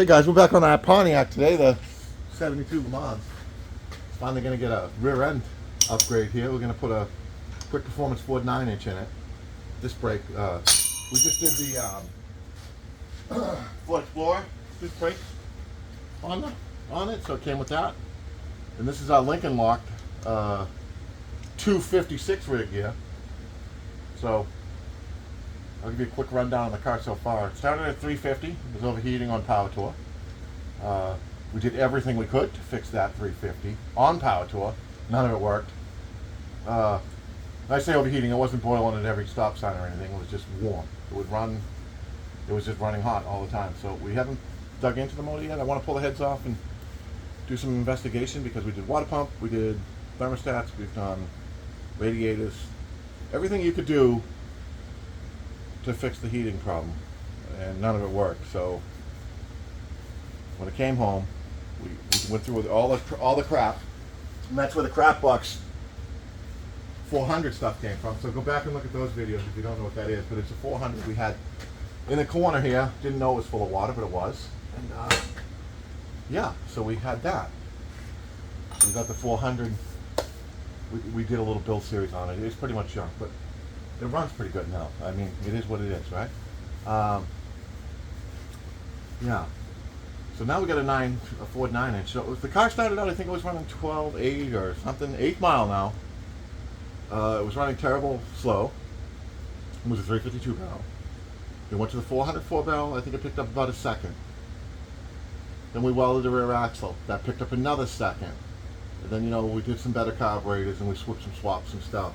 Hey guys, we're back on our Pontiac today, the 72 Lemans. Finally going to get a rear end upgrade here. We're going to put a quick performance Ford 9-inch in it. Disc brake. We just did the Ford Explorer disc brake on it, so it came with that. And this is our Lincoln locked 256 rear gear. So I'll give you a quick rundown on the car so far. It started at 350. It was overheating on Power Tour. We did everything we could to fix that 350 on Power Tour. None of it worked. I say overheating, it wasn't boiling at every stop sign or anything. It was just warm. It would run. It was just running hot all the time. So we haven't dug into the motor yet. I want to pull the heads off and do some investigation because we did water pump, we did thermostats, we've done radiators, everything you could do to fix the heating problem, and none of it worked. So when it came home, we went through with all the crap, and that's where the crap box 400 stuff came from. So go back and look at those videos if you don't know what that is. But it's a 400 we had in the corner here. Didn't know it was full of water, but it was. And yeah, so we had that. So we got the 400. We did a little build series on it. It's pretty much junk, but it runs pretty good now. I mean, it is what it is, right? Yeah. So now we got a Ford 9-inch. So if the car started out, I think it was running 12.8 or something, 8 mile now. It was running terrible slow. It was a 352 barrel. It went to the 404 barrel. I think it picked up about a second. Then we welded the rear axle. That picked up another second. And then, you know, we did some better carburetors and we swapped some stuff.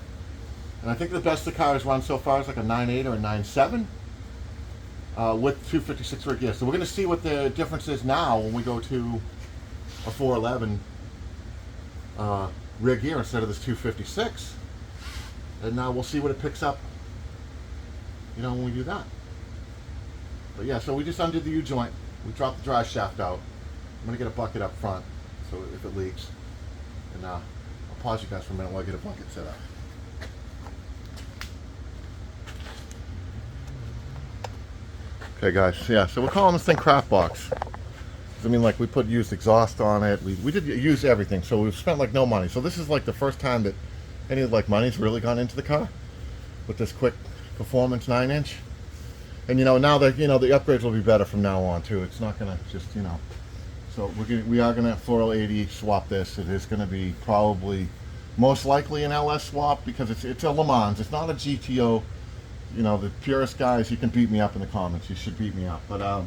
And I think the best the car has run so far is like a 9.8 or a 9.7 with 256 rear gear. So we're going to see what the difference is now when we go to a 411 rear gear instead of this 256. And now we'll see what it picks up, you know, when we do that. But yeah, so we just undid the U-joint. We dropped the drive shaft out. I'm going to get a bucket up front so if it leaks. And I'll pause you guys for a minute while I get a bucket set up. Okay guys, yeah, so we're calling this thing crap box. I mean, like, we put used exhaust on it. We did use everything, so we've spent like no money. So this is like the first time that any of like money's really gone into the car with this quick performance 9-inch. And you know, now that, you know, the upgrades will be better from now on too. It's not gonna just, you know. So we are gonna 480 swap this. It is gonna be probably most likely an LS swap because it's a Le Mans. It's not a GTO. You know, the purest guys, you can beat me up in the comments. You should beat me up. But, I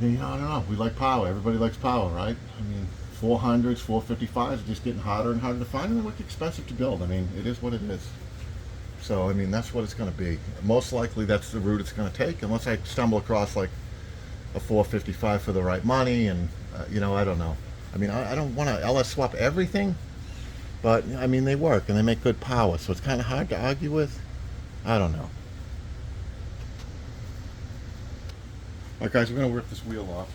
mean, you know, I don't know. We like power. Everybody likes power, right? I mean, 400s, 455s are just getting harder and harder to find, and they look expensive to build. I mean, it is what it is. So, I mean, that's what it's going to be. Most likely, that's the route it's going to take, unless I stumble across, like, a 455 for the right money, and, you know, I don't know. I mean, I don't want to LS swap everything, but, I mean, they work, and they make good power, so it's kind of hard to argue with. I don't know. Alright guys, we're going to rip this wheel off.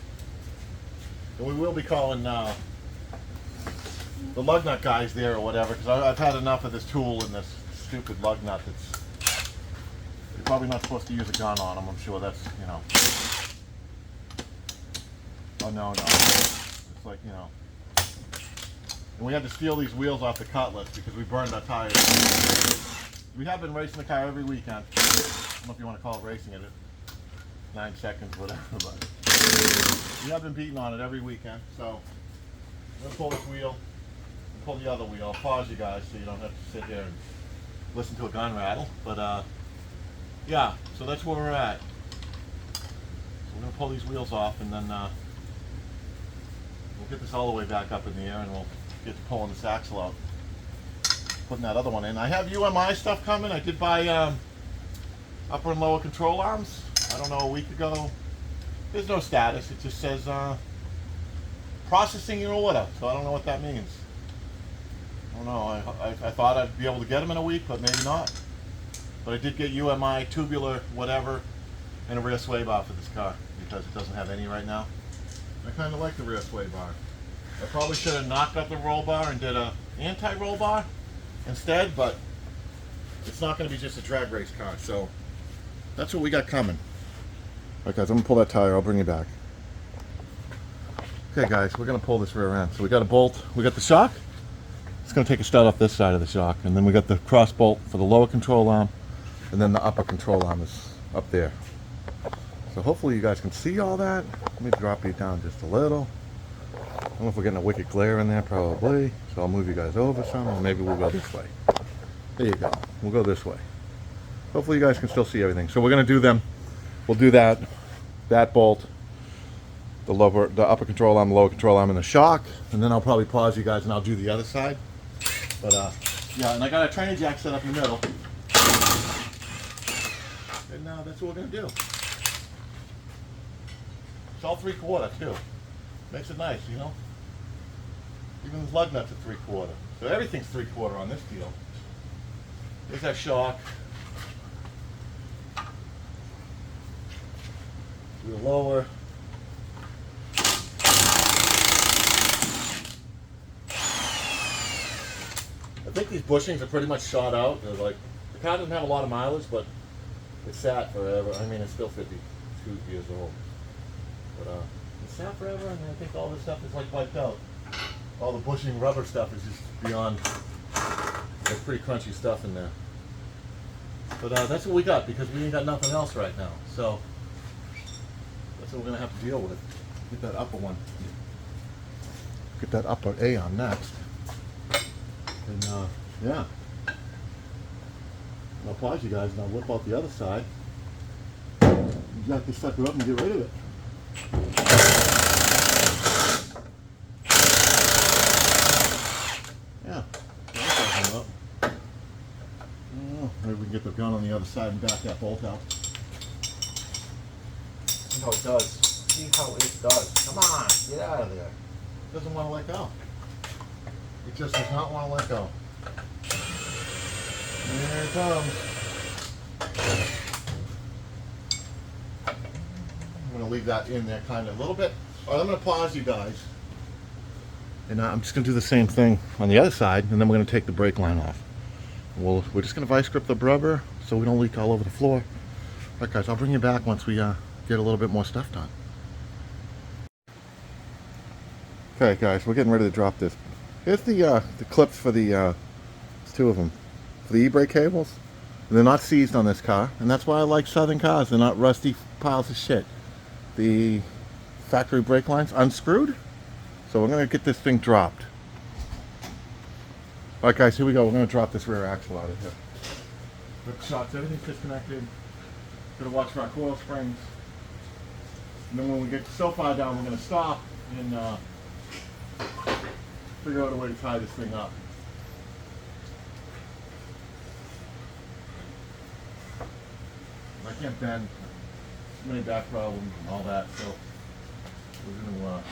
And we will be calling the lug nut guys there or whatever, because I've had enough of this tool and this stupid lug nut that's... You're probably not supposed to use a gun on them, I'm sure that's, you know... Oh no. It's like, you know... And we had to steal these wheels off the Cutlass because we burned our tires. We have been racing the car every weekend. I don't know if you want to call it racing it. 9 seconds, whatever, but we have been beating on it every weekend. So I'm going to pull this wheel and pull the other wheel. I'll pause you guys so you don't have to sit here and listen to a gun rattle. But yeah, so that's where we're at. So we're going to pull these wheels off and then we'll get this all the way back up in the air and we'll get to pulling this axle out. Putting that other one in. I have UMI stuff coming. I did buy upper and lower control arms. I don't know, a week ago. There's no status. It just says processing your order. So I don't know what that means. I don't know. I thought I'd be able to get them in a week, but maybe not. But I did get UMI, tubular, whatever, and a rear sway bar for this car because it doesn't have any right now. I kind of like the rear sway bar. I probably should have knocked up the roll bar and did a anti-roll bar instead, but it's not going to be just a drag race car, so that's what we got coming. Alright guys, I'm going to pull that tire, I'll bring you back. Okay guys, we're gonna pull this rear end. So we got a bolt, we got the shock. It's gonna take a stud off this side of the shock, and then we got the cross bolt for the lower control arm, and then the upper control arm is up there. So hopefully you guys can see all that. Let me drop you down just a little. I don't know if we're getting a wicked glare in there, probably. So I'll move you guys over some, or maybe we'll go this way. There you go. We'll go this way. Hopefully you guys can still see everything. So we're gonna do them. We'll do that bolt, the upper control arm, the lower control arm, and the shock, and then I'll probably pause you guys and I'll do the other side. But yeah, and I got a training jack set up in the middle, and that's what we're gonna do. It's all 3/4 too. Makes it nice, you know. Even the lug nuts are 3/4, so everything's 3/4 on this deal. There's that shock. Do the lower. I think these bushings are pretty much shot out. They're like, the car doesn't have a lot of mileage, but it sat forever. I mean, it's still 52 years old. But it sat forever, and I think all this stuff is like wiped out. All the bushing rubber stuff is just beyond. There's pretty crunchy stuff in there. But that's what we got, because we ain't got nothing else right now. So that's what we're gonna have to deal with. Get that upper one. Get that upper A on next. And yeah. I'll pause you guys and I'll whip out the other side. Jack this sucker up and get rid of it. Yeah. Oh, maybe we can get the gun on the other side and back that bolt out. See how it does. See how it does. Come on, get out of there. It doesn't want to let go. It just does not want to let go. Here it comes. I'm going to leave that in there kind of a little bit. All right, I'm going to pause you guys. And I'm just going to do the same thing on the other side, and then we're going to take the brake line off. We're just going to vice grip the rubber so we don't leak all over the floor. All right, guys, I'll bring you back once we get a little bit more stuff done. Okay, guys, we're getting ready to drop this. Here's the clips for the, there's two of them, for the e-brake cables. And they're not seized on this car, and that's why I like Southern cars. They're not rusty piles of shit. The factory brake line's unscrewed, so we're going to get this thing dropped. Alright guys, here we go. We're going to drop this rear axle out of here. Rip shots, everything's disconnected. Gotta watch for our coil springs. And then when we get so far down, we're going to stop and figure out a way to tie this thing up. I can't bend. Too many back problems and all that, so we're going to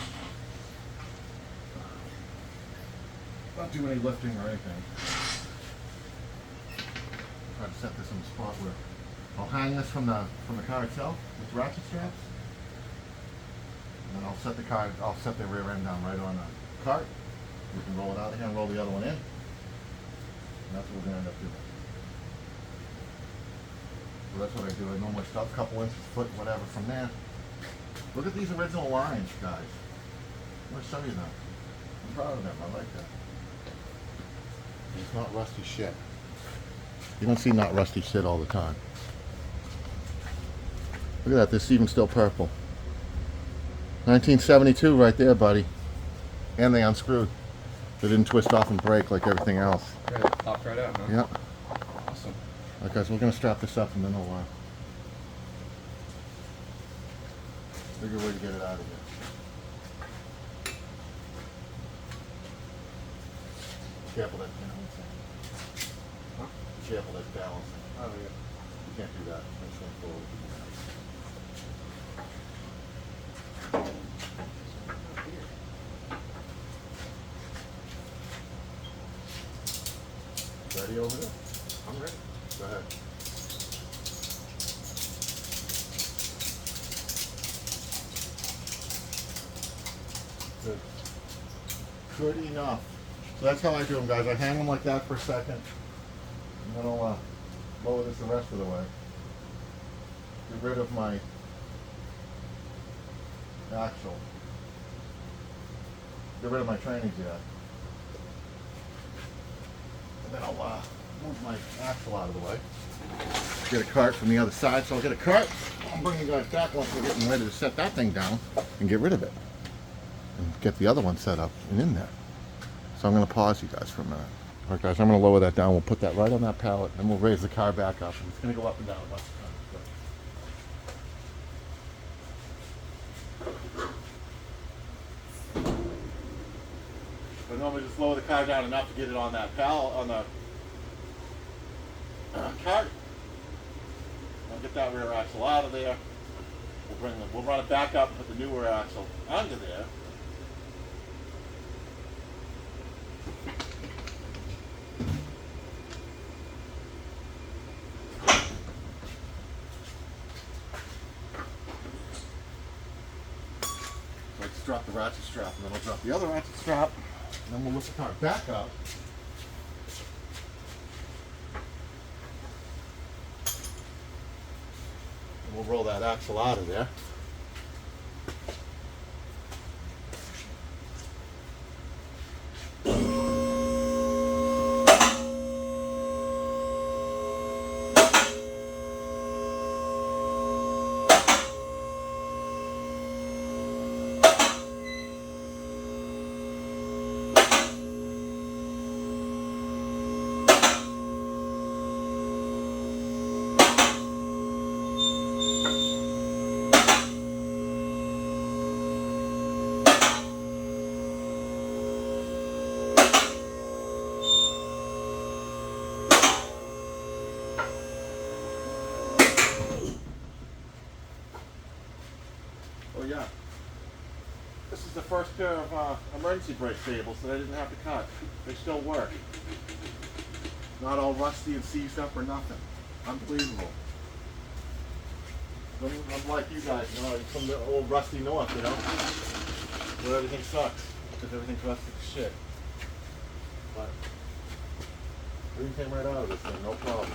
not do any lifting or anything. Try to set this in the spot where I'll hang this from the car itself with ratchet straps. And then I'll set the rear end down right on the cart. We can roll it out of here and roll the other one in. And that's what we're going to end up doing. So that's what I do. I normally stop a couple inches, foot, whatever from there. Look at these original lines, guys. I'm going to show you them. I'm proud of them. I like that. It's not rusty shit. You don't see not rusty shit all the time. Look at that. This is even still purple. 1972 right there, buddy. And they unscrewed. They didn't twist off and break like everything else. Right, popped right out, huh? Yep. Awesome. Alright guys, we're going to strap this up and then I'll figure a way to get it out of here. Careful that balancing. Huh? Careful that balancing. Oh, yeah. You can't do that. It's going forward. Ready over there? I'm ready. Go ahead. Good. Good enough. So that's how I do them, guys. I hang them like that for a second, and then I'll lower this the rest of the way. Get rid of my axle. Get rid of my training gear. And then I'll move my axle out of the way. Get a cart from the other side, so I'll get a cart. I'll bring you guys back once we're getting ready to set that thing down and get rid of it. And get the other one set up and in there. So I'm going to pause you guys for a minute. All right, guys, I'm going to lower that down. We'll put that right on that pallet, and we'll raise the car back up. And it's going to go up and down a bunch of times. But normally just lower the car down enough to get it on that pallet, on the cart. I'll get that rear axle out of there. We'll run it back up and put the new rear axle under there. So I just drop the ratchet strap, and then I'll drop the other ratchet strap, and then we'll lift the car back up. We'll roll that axle out of there. Oh yeah, this is the first pair of emergency brake cables that I didn't have to cut. They still work. Not all rusty and seized up or nothing. Unbelievable. I'm like you guys, you know, from the old rusty north, you know, where everything sucks because everything's rusty as shit. But everything came right out of this thing, no problem.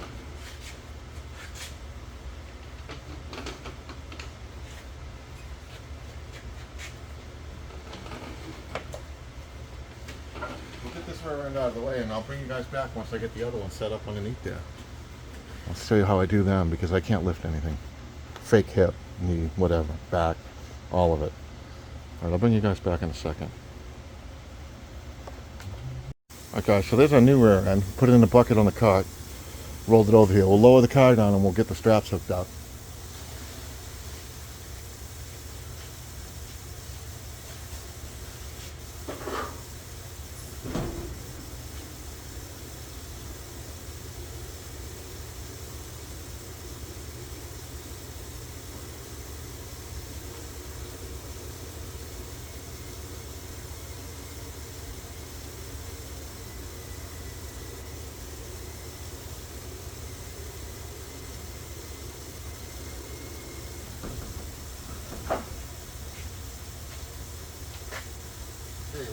Rear end out of the way, and I'll bring you guys back once I get the other one set up underneath there. I'll show you how I do them because I can't lift anything. Fake hip, knee, whatever, back, all of it. Alright, I'll bring you guys back in a second. Okay, so there's our new rear end. Put it in the bucket on the cart. Rolled it over here. We'll lower the car down and we'll get the straps hooked up.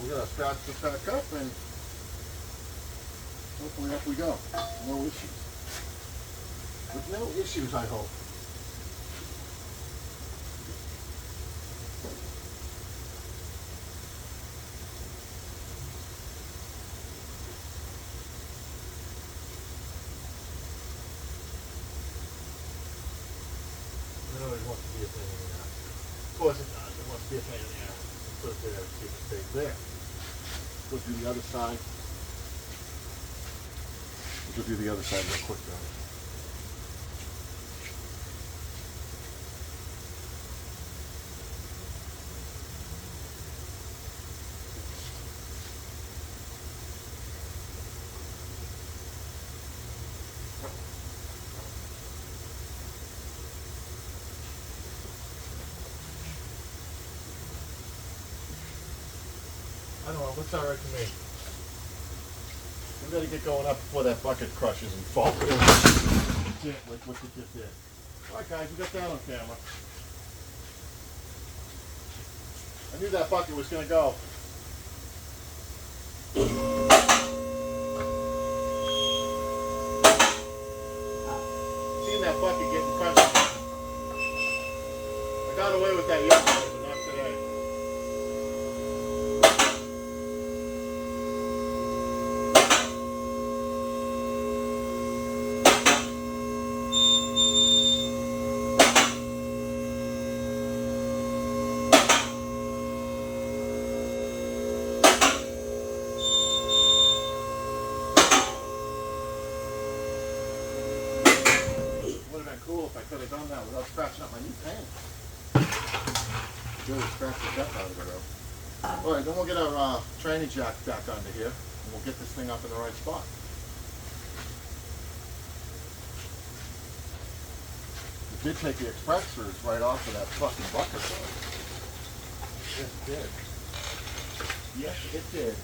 We're going to start this back up and hopefully up we go. No issues. With no issues, I hope. It always wants to be a pain in the ass. Of course it does. It wants to be a pain in the ass. Put it there and see if it stays there. Go do the other side. We'll do the other side real quick though. I don't know, looks alright to me. We gotta get going up before that bucket crushes and falls over. That's it, like what you just did. Alright guys, we got that on camera. I knew that bucket was gonna go. Seen that bucket getting crushed. I got away with that yesterday, but not today. could have done that without scratching up my new paint. Really scratched the death out of it though. Alright, then we'll get our training jack back under here, and we'll get this thing up in the right spot. It did take the express screws right off of that fucking bucket though. Yes, it did. Yes, it did.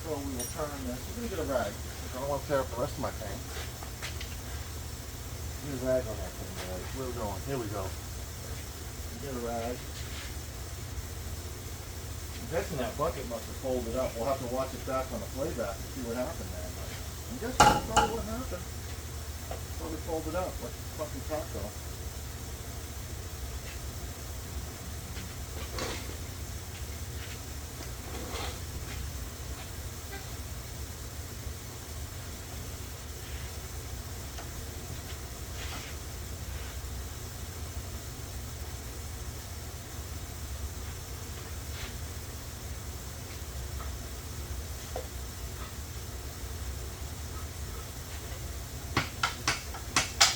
So we will turn this. We're going to get a rag. I don't want to tear up the rest of my paint. Get a rag on that thing, guys. Where are we going? Here we go. Get a rag. I'm guessing that bucket must have folded up. We'll have to watch it back on the playback and see what happened there. But I'm guessing that's probably what happened. Probably folded up. Like the fucking taco.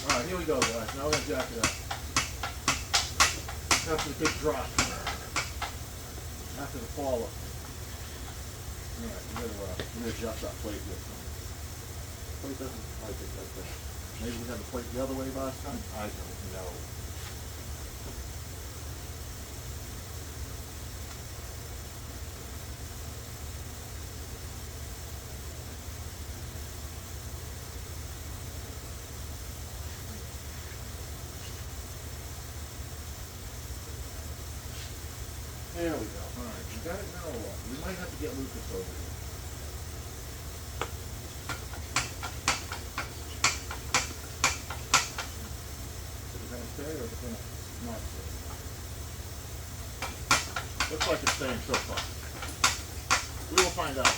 Alright, here we go, guys. Now we're going to jack it up. After the big drop. After the fall up. Alright, we're going to adjust that plate here. Plate doesn't like it like that. Maybe we had the plate the other way last time? I don't know. There we go. Alright, we got it now or what? We might have to get Lucas over here. Is it going to stay or is it going to not stay? Looks like it's staying so far. We will find out.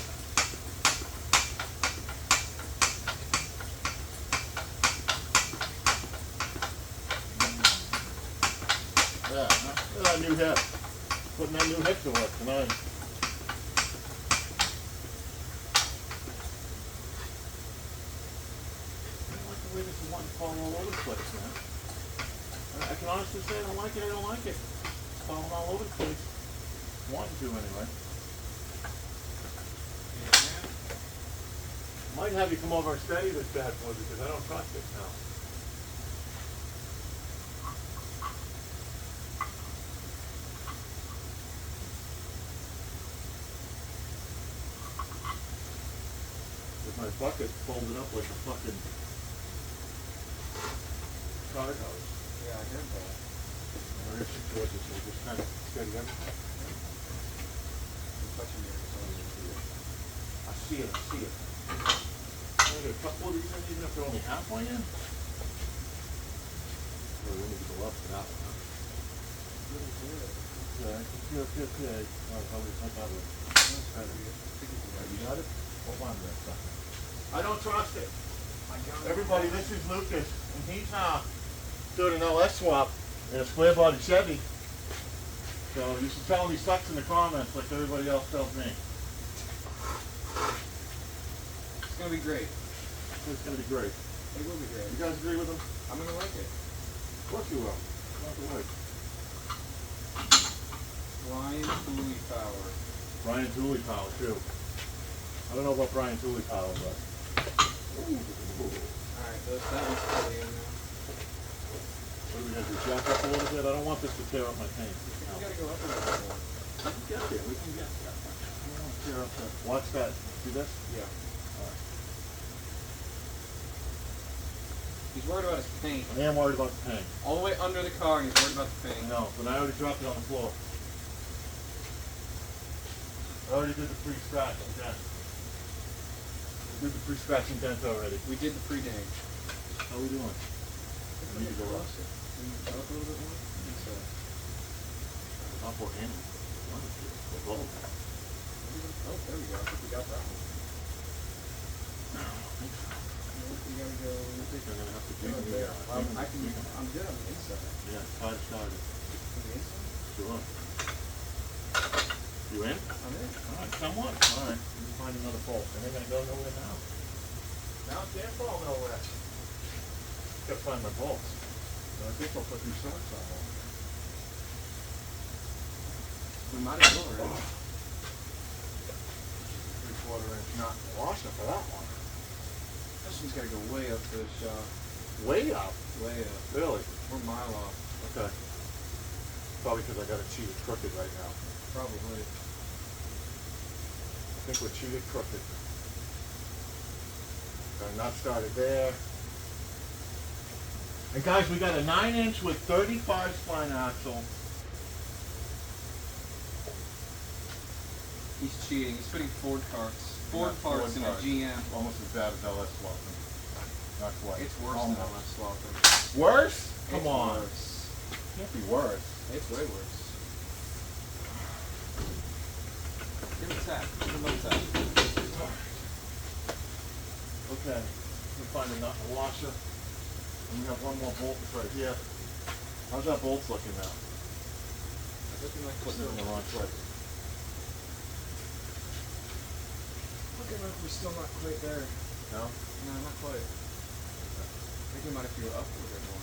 Yeah, huh? Look at that new hip. Putting that new hip to work tonight. I don't like the way this is wanting to fall all over the place, man. I can honestly say I don't like it, I don't like it. It's falling all over the place. Wanting to anyway. Might have you come over and steady this bad boy because I don't trust it now. My bucket folded up like a fucking car house. Yeah, I heard that. We're going to towards it, so we just kind of steady everything. I'm touching your phone. I see it, I see it. I'm going to cut one of these in, even if they're only halfway in. Well, we need to go up for that one, huh? Okay, okay. Alright, how we cut that one? You got it? Hold on there a second. I don't trust it. Everybody, this is Lucas, and he's doing an LS swap in a square body Chevy. So you should tell him he sucks in the comments like everybody else tells me. It's gonna be great. It's going to be great. It will be great. You guys agree with him? I'm gonna like it. Of course you will. Not the way. Brian Cooley Power. Brian Tooley Power, too. I don't know about Brian Tooley Power, but... Ooh. Alright, that one's fully in now. What are we going to do? Jack up a little bit? I don't want this to tear up my paint. We gotta go up a little bit more. We can get there. We can get there. I don't want to tear up that. Watch that. See this? Yeah. All right. He's worried about his paint. I am worried about the paint. All the way under the car and he's worried about the paint. I know, but I already dropped it on the floor. I already did the pre-scratch dent. We did the pre-scratch dent already. We did the pre-dang. How are we doing? I need to go up. Can you tell us a little bit more? So, Up or in? One or two. Or both. oh, there we go. I think we got that one. No, I don't think so. We gotta go. I think I'm going to have to do Right the... there. I'm good on the inside. Yeah, try to start it. On the inside? Sure. You in? I'm in. All right, somewhat. All right. Let me find another bolt. And they're going to go nowhere now. Now it can't fall nowhere. Gotta find my bolts. I think I'll put these shorts on. We might as well, right? 3/4 inch knot washer for that one. This one's gotta go way up to the shop. Way up. Way up. Really? We're a mile off. Okay. Probably because I got it cheated crooked right now. Probably. I think we're cheated crooked. Got a knot started there. And guys, we got a 9-inch with 35 spline axle. He's cheating. He's putting Ford parts. Ford Not parts Ford in parts. a GM. Almost as bad as LS swapping. Not quite. It's worse Almost. than LS swapping. Worse? Come It's on. worse. Can't be worse. It's way worse. Give it a tap. Give it a little tap. Okay. Let me find a nut and a washer. And we have one more bolt that's right here. How's that bolt's looking now? It's looking like Putting it in the wrong place. Looking like we're still not quite there. No? No, not quite. I think we might have to go up a little bit more.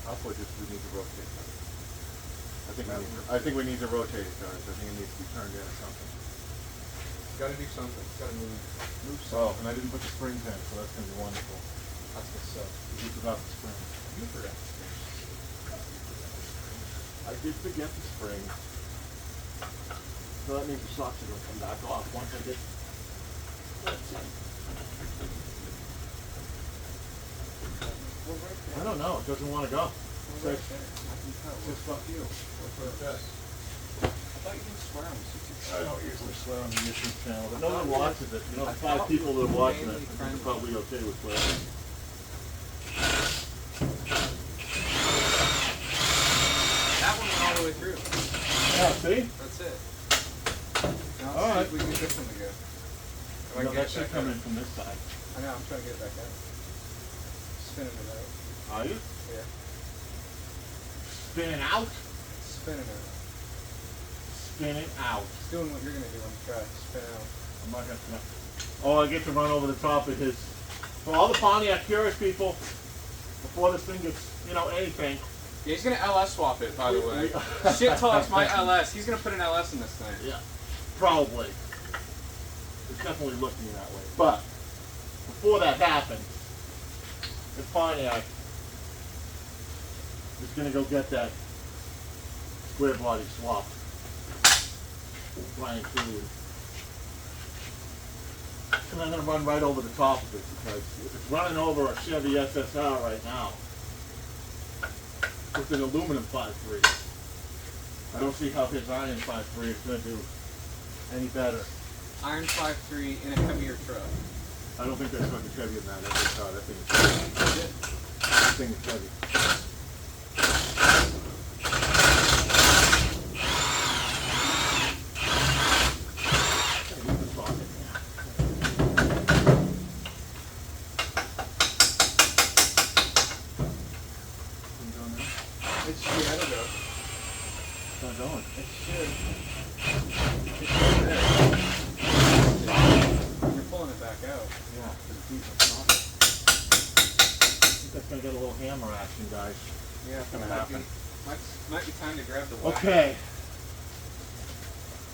I'll put this, we need to rotate that. I think we need to rotate it, guys. I think it needs to be turned in or something. Gotta do something. Gotta move Oh, something. and I didn't put the springs in, so that's going to be wonderful. That's what's up. It's about the springs. You forgot. I did forget the springs. So that means the shocks are going to come back off once I get... Let's see. We're right there. I don't know. It doesn't want to go. We're right there. I can tell. Says fuck you. We're right there. I thought you didn't swear on this YouTube I don't usually swear on the YouTube channel, but no I thought one we were- watches it. You know, I the 5 thought people that are watching it, mainly I think friendly. are probably okay with swearing. That one went all the way through. Yeah, see? That's it. Now All let's see right. if we can get this one to go. If I No, can that get it should back come out. in from this side. I know, I'm trying to get it back out. Spinning it out. Are you? Yeah. Spin it out? Spinning it out. Spin it out. It's doing what you're going to do on the track. Spin out. I'm not gonna spin it. Oh, I get to run over the top of his... For all the Pontiac curious people, before this thing gets, you know, anything... Yeah, he's going to LS swap it, by the way. we- Shit talks my LS. He's going to put an LS in this thing. Yeah, probably. It's definitely looking that way. But before that happens, the Pontiac is going to go get that square body swap flying through. And I'm going to run right over the top of it because if it's running over a Chevy SSR right now, it's an aluminum 5.3. I don't see how his iron 5.3 is going to do any better. Iron 5.3 in a heavier truck. I don't think that's much heavier than that. That thing is heavy. That thing is heavy. Hey, leave the socket there. Thing going now? It should. I don't know. It's not going. It should. It should there. You're pulling it back out. Yeah, because it's eating the socket. I think that's going to get a little hammer action, guys. Yeah, It's gonna might happen. Might be time to grab the whack. Okay.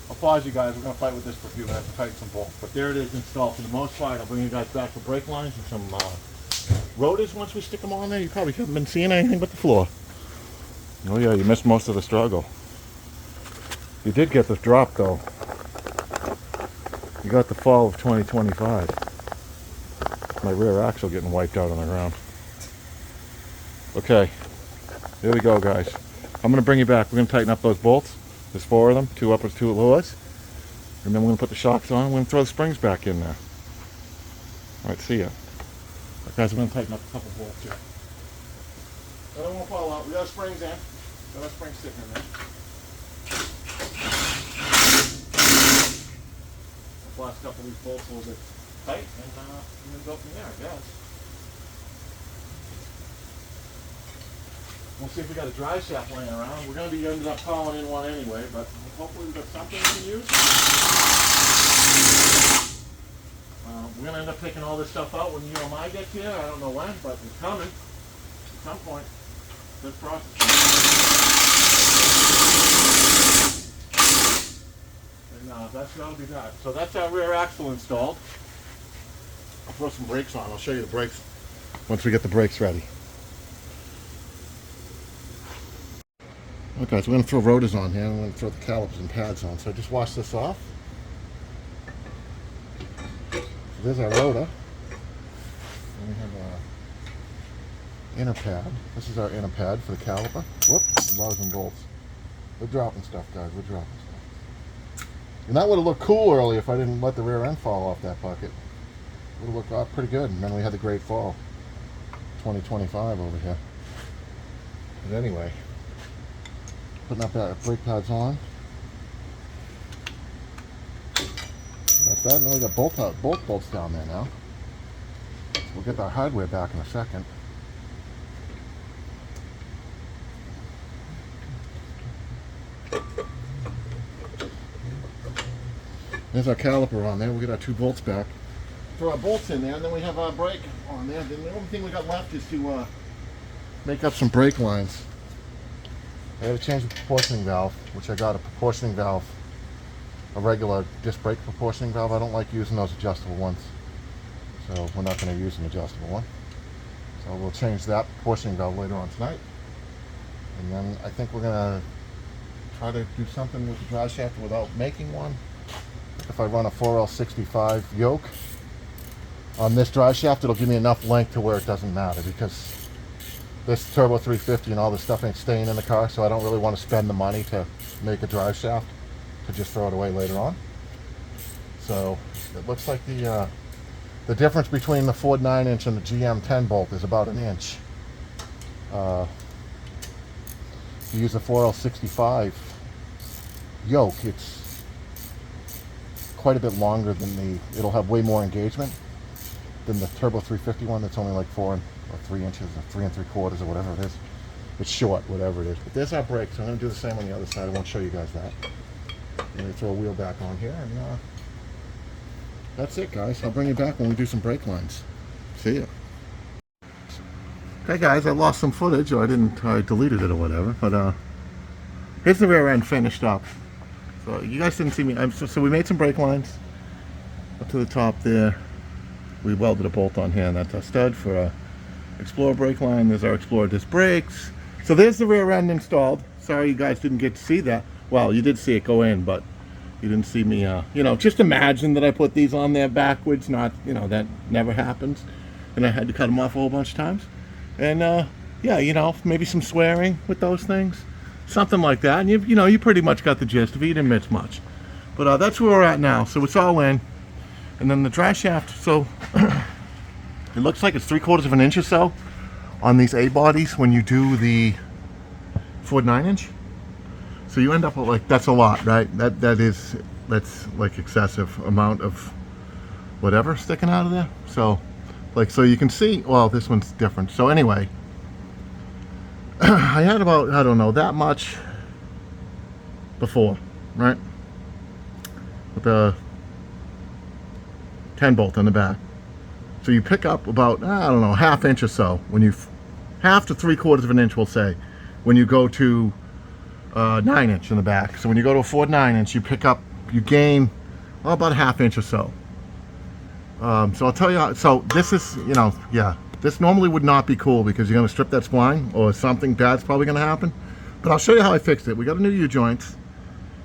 I'll pause you guys. We're going to fight with this for a few minutes to tighten some bolts. But there it is installed for the most part. I'll bring you guys back to brake lines and some rotors once we stick them on there. You probably haven't been seeing anything but the floor. Oh yeah, you missed most of the struggle. You did get the drop though. You got the fall of 2025. My rear axle getting wiped out on the ground. Okay. Here we go, guys. I'm going to bring you back. We're going to tighten up those bolts. There's 4 of them, 2 uppers, 2 lowers. And then we're going to put the shocks on. We're going to throw the springs back in there. All right, see ya. Right, guys, we're going to tighten up a couple bolts here. They won't fall out. We got springs in. Got our springs sitting in there. The last couple of these bolts a little bit tight, and then go from there, I guess. We'll see if we got a dry shaft laying around. We're going to be ended up calling in one anyway, but hopefully we've got something we can use. We're going to end up taking all this stuff out when UMI gets here. I don't know when, but it's coming. some point, this process. And that'll be that. So that's our rear axle installed. I'll throw some brakes on. I'll show you the brakes once we get the brakes ready. Okay, so we're going to throw rotors on here. I'm going to throw the calipers and pads on. So just wash this off. So there's our rotor. And we have our inner pad. This is our inner pad for the caliper. Whoop, rods and bolts. We're dropping stuff, guys. We're dropping stuff. And that would have looked cool earlier if I didn't let the rear end fall off that bucket. It would have looked pretty good. And then we had the great fall. 2025 over here. But anyway, putting up our brake pads on. That's that. Now we got bolt bolts down there now. So we'll get our hardware back in a second. There's our caliper on there. We'll get our 2 bolts back. Throw our bolts in there, and then we have our brake on there. Then the only thing we got left is to make up some brake lines. I had to change the proportioning valve, which I got a proportioning valve, a regular disc brake proportioning valve. I don't like using those adjustable ones, so we're not going to use an adjustable one. So we'll change that proportioning valve later on tonight. And then I think we're going to try to do something with the drive shaft without making one. If I run a 4L65 yoke on this drive shaft, it'll give me enough length to where it doesn't matter, because this turbo 350 and all this stuff ain't staying in the car, so I don't really want to spend the money to make a drive shaft to just throw it away later on. So it looks like the difference between the Ford 9-inch and the GM 10 bolt is about an inch. If you use a 4L65 yoke, it's quite a bit longer than it'll have way more engagement than the turbo 350 one that's only like 4 or 3 inches or 3 3/4 or whatever it is. It's short, whatever it is. But there's our brakes. I'm going to do the same on the other side. I won't show you guys that. I'm going to throw a wheel back on here, and that's it, guys. I'll bring you back when we do some brake lines. See ya. Okay, guys, I lost some footage, or I deleted it or whatever. But here's the rear end finished up. So you guys didn't see me. So we made some brake lines up to the top there. We welded a bolt on here, and that's our stud for our Explorer brake line. There's our Explorer disc brakes. So there's the rear end installed. Sorry you guys didn't get to see that. Well, you did see it go in, but you didn't see me, just imagine that I put these on there backwards. Not, that never happens. And I had to cut them off a whole bunch of times. And, yeah, maybe some swearing with those things. Something like that. And, you pretty much got the gist of it. You didn't miss much. But that's where we're at now. So it's all in. And then the drive shaft, so it looks like it's 3/4 of an inch or so on these A bodies when you do the Ford 9-inch. So you end up with, like, that's a lot, right? That's like excessive amount of whatever sticking out of there. So, so you can see, well, this one's different. So anyway, I had about, I don't know, that much before, right? With the 10 bolt on the back. So you pick up about, I don't know, 1/2 inch or so, when you, 1/2 to 3/4 of an inch, we'll say, when you go to 9-inch in the back. So when you go to a Ford 9-inch, you gain, well, about 1/2 inch or so. So I'll tell you how, so this is, this normally would not be cool because you're going to strip that spline or something bad's probably going to happen. But I'll show you how I fixed it. We got a new U-joints,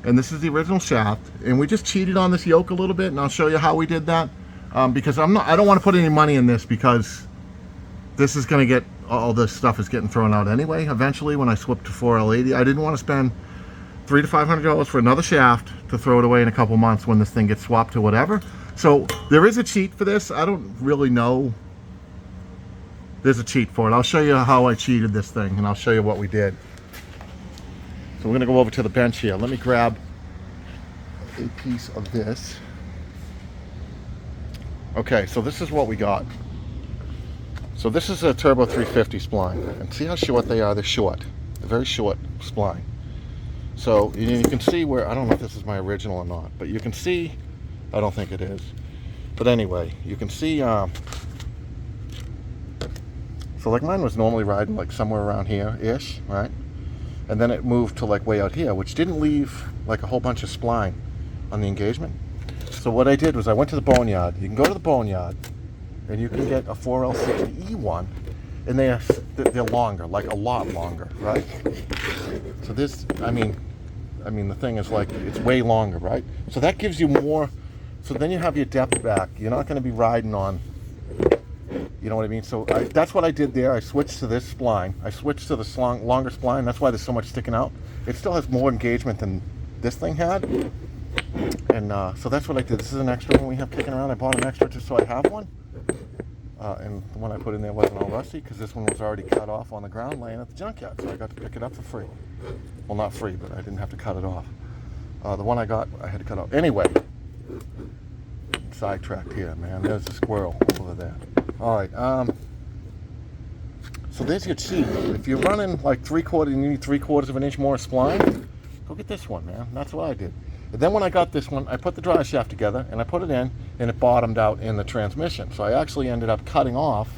and this is the original shaft, and we just cheated on this yoke a little bit, and I'll show you how we did that. Because I don't want to put any money in this, because this is going to get, all this stuff is getting thrown out anyway eventually when I swap to 4L80. I didn't want to spend $300 to $500 for another shaft to throw it away in a couple months when this thing gets swapped to whatever. So there is a cheat for this. I don't really know. There's a cheat for it. I'll show you how I cheated this thing, and I'll show you what we did. So we're going to go over to the bench here. Let me grab a piece of this. Okay, so this is what we got. So this is a Turbo 350 spline, and see how short they are? They're short. They're very short spline. So you can see where, I don't know if this is my original or not, but you can see, I don't think it is. But anyway, you can see, So like mine was normally riding like somewhere around here-ish, right? And then it moved to like way out here, which didn't leave like a whole bunch of spline on the engagement. So what I did was I went to the boneyard. You can go to the boneyard and you can get a 4L60E one, and they're longer, like a lot longer, right? So this, I mean the thing is like, it's way longer, right? So that gives you more, so then you have your depth back. You're not going to be riding on, you know what I mean? So that's what I did there. I switched to this spline. I switched to the longer spline. That's why there's so much sticking out. It still has more engagement than this thing had. And so that's what I did. This is an extra one we have kicking around. I bought an extra just so I have one. And the one I put in there wasn't all rusty because this one was already cut off on the ground laying at the junkyard. So I got to pick it up for free. Well, not free, but I didn't have to cut it off. The one I got, I had to cut off. Anyway, sidetracked here, man. There's a squirrel over there. All right. So there's your cheat. If you're running like 3/4, you need 3/4 of an inch more spline, go get this one, man. That's what I did. And then when I got this one, I put the drive shaft together and I put it in, and it bottomed out in the transmission. So I actually ended up cutting off.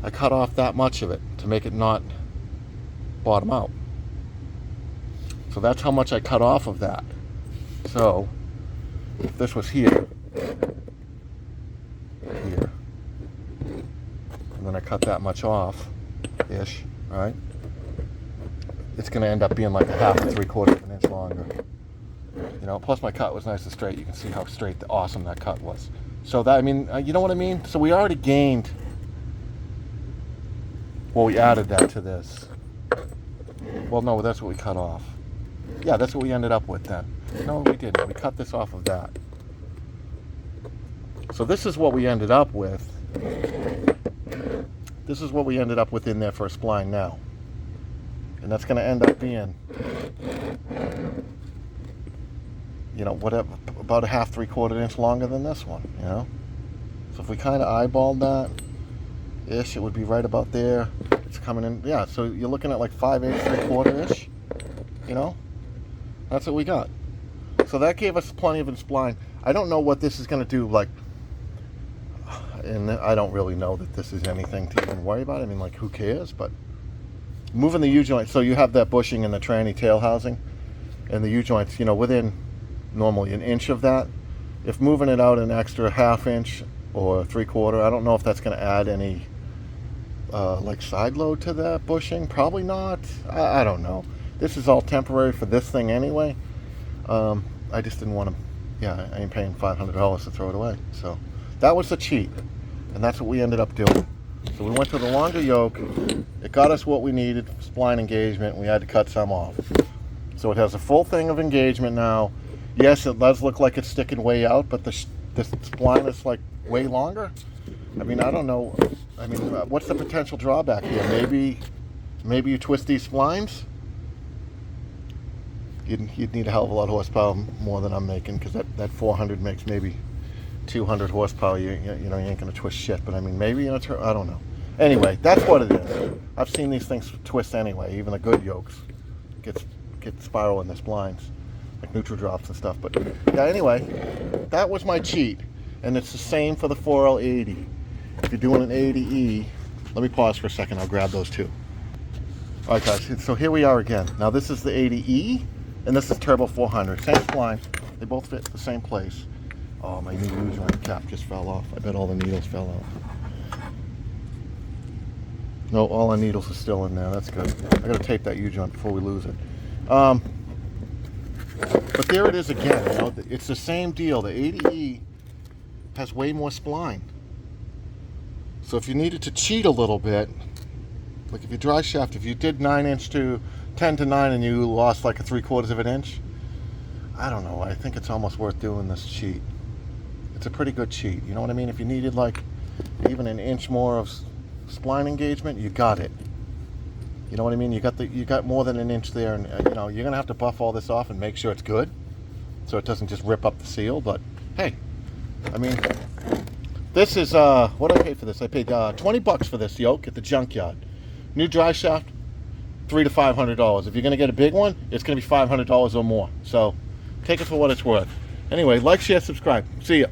I cut off that much of it to make it not bottom out. So that's how much I cut off of that. So if this was here, and then I cut that much off-ish, right? It's going to end up being like a 1/2 to 3/4 of an inch longer. You know, plus my cut was nice and straight. You can see how straight, awesome that cut was. So that, I mean, you know what I mean? So we already gained, well, we added that to this. Well, no, that's what we cut off. Yeah, that's what we ended up with then. No, we didn't. We cut this off of that. So this is what we ended up with. This is what we ended up with in there for a spline now. And that's going to end up being, you know, whatever, about a 1/2, 3/4 inch longer than this one, you know? So if we kind of eyeballed that, ish, it would be right about there. It's coming in, yeah, so you're looking at like 5/8, 3/4-ish, you know? That's what we got. So that gave us plenty of a spline. I don't know what this is going to do, like, and I don't really know that this is anything to even worry about. I mean, like, who cares? But moving the U-joint, so you have that bushing and the tranny tail housing, and the U-joints, you know, within normally an inch of that. If moving it out an extra 1/2 inch or 3/4, I don't know if that's going to add any like side load to that bushing. Probably not. I don't know. This is all temporary for this thing anyway. I just didn't want to, yeah, I ain't paying $500 to throw it away. So that was the cheat, and that's what we ended up doing. So we went to the longer yoke. It got us what we needed, spline engagement. We had to cut some off. So it has a full thing of engagement now. Yes, it does look like it's sticking way out, but the spline is like way longer. I mean, I don't know. I mean, what's the potential drawback here? Maybe you twist these splines. You'd need a hell of a lot of horsepower more than I'm making, because that 400 makes maybe 200 horsepower. You know, you ain't gonna twist shit. But I mean, maybe in a turn, I don't know. Anyway, that's what it is. I've seen these things twist anyway. Even the good yokes get spiral in the splines, like neutral drops and stuff. But yeah, anyway, that was my cheat, and it's the same for the 4L80. If you're doing an 80E, let me pause for a second. I'll grab those two. All right, guys. So here we are again. Now this is the 80E, and this is Turbo 400. Same spline. They both fit the same place. Oh, my new U-joint cap just fell off. I bet all the needles fell out. No, all the needles are still in there. That's good. I gotta tape that U-joint before we lose it. But there it is again. You know, it's the same deal. The 80E has way more spline. So if you needed to cheat a little bit, like if you dry shaft, if you did 9" to 10 to 9 and you lost like a 3/4 of an inch, I don't know. I think it's almost worth doing this cheat. It's a pretty good cheat. You know what I mean? If you needed like even an inch more of spline engagement, you got it. You know what I mean? You got more than an inch there, and you know, you're gonna have to buff all this off and make sure it's good, so it doesn't just rip up the seal. But hey, I mean, this is what I paid for this. I paid $20 for this yoke at the junkyard. New dry shaft, $300 to $500. If you're gonna get a big one, it's gonna be $500 or more. So take it for what it's worth. Anyway, like, share, subscribe. See ya.